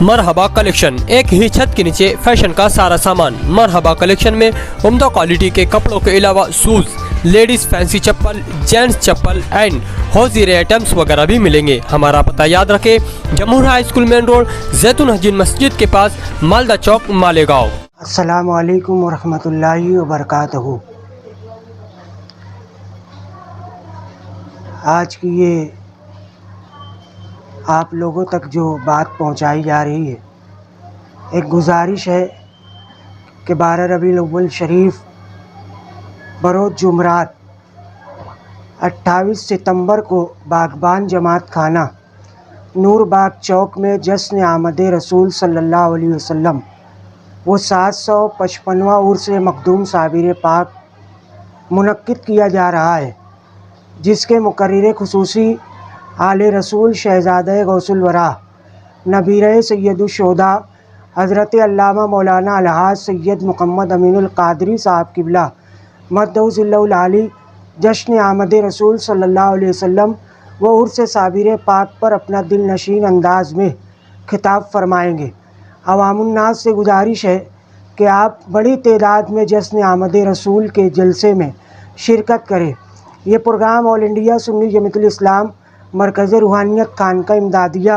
مرحبا کلیکشن، ایک ہی چھت کے نیچے فیشن کا سارا سامان۔ مرحبا کلیکشن میں عمدہ کوالٹی کے کپڑوں کے علاوہ شوز، لیڈیز فینسی چپل، جینٹس چپل اینڈ ہوزیر آئٹمس وغیرہ بھی ملیں گے۔ ہمارا پتہ یاد رکھیں، جمہور ہائی اسکول مین روڈ، زیتون حجین مسجد کے پاس، مالدہ چوک، مالیگاؤں۔ السلام علیکم ورحمۃ اللہ وبرکاتہ۔ آج کی یہ آپ لوگوں تک جو بات پہنچائی جا رہی ہے، ایک گزارش ہے کہ 12 ربیع الاول شریف بروز جمعرات 28 ستمبر کو باغبان جماعت خانہ نور باغ چوک میں جشن آمد رسول صلی اللہ علیہ وسلم وہ 755واں عرس مخدوم صابر پاک منعقد کیا جا رہا ہے، جس کے مقرر خصوصی آل رسول شہزادہ غوث الورا نبیرہ سید الشہداء حضرت علامہ مولانا الحاج سید محمد امین القادری صاحب قبلہ مدہ ظلہ العالی جشن آمد رسول صلی اللہ علیہ وسلم و عرس صابر پاک پر اپنا دل نشین انداز میں خطاب فرمائیں گے۔ عوام الناس سے گزارش ہے کہ آپ بڑی تعداد میں جشن آمد رسول کے جلسے میں شرکت کریں۔ یہ پروگرام آل انڈیا سنی جماعت الاسلام، مرکز روحانیت خانقاہ امدادیہ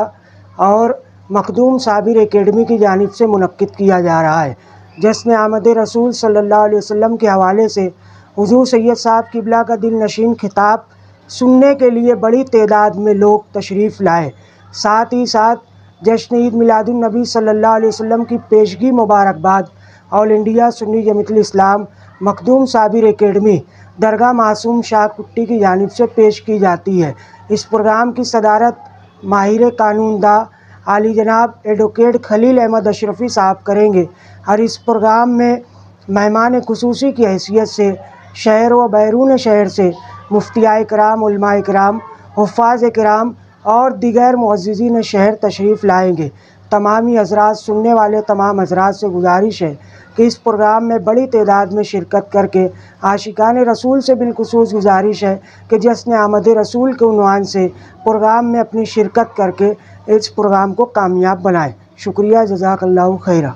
اور مخدوم صابر اکیڈمی کی جانب سے منعقد کیا جا رہا ہے۔ جشن آمد رسول صلی اللہ علیہ وسلم کے حوالے سے حضور سید صاحب قبلہ کا دل نشین خطاب سننے کے لیے بڑی تعداد میں لوگ تشریف لائے۔ ساتھ ہی ساتھ جشن عید میلاد النبی صلی اللہ علیہ وسلم کی پیشگی مبارکباد آل انڈیا سنی جماعت الاسلام مخدوم صابر اکیڈمی درگاہ معصوم شاہ کٹی کی جانب سے پیش کی جاتی ہے۔ اس پروگرام کی صدارت ماہر قانون داں عالی جناب ایڈوکیٹ خلیل احمد اشرفی صاحب کریں گے، اور اس پروگرام میں مہمان خصوصی کی حیثیت سے شہر و بیرون شہر سے مفتیان کرام، علماء کرام، حفاظ کرام اور دیگر معززین شہر تشریف لائیں گے۔ تمامی حضرات، سننے والے تمام حضرات سے گزارش ہے کہ اس پروگرام میں بڑی تعداد میں شرکت کر کے عاشقان رسول سے بالخصوص گزارش ہے کہ جشن آمد رسول کے عنوان سے پروگرام میں اپنی شرکت کر کے اس پروگرام کو کامیاب بنائیں۔ شکریہ، جزاک اللہ خیرہ۔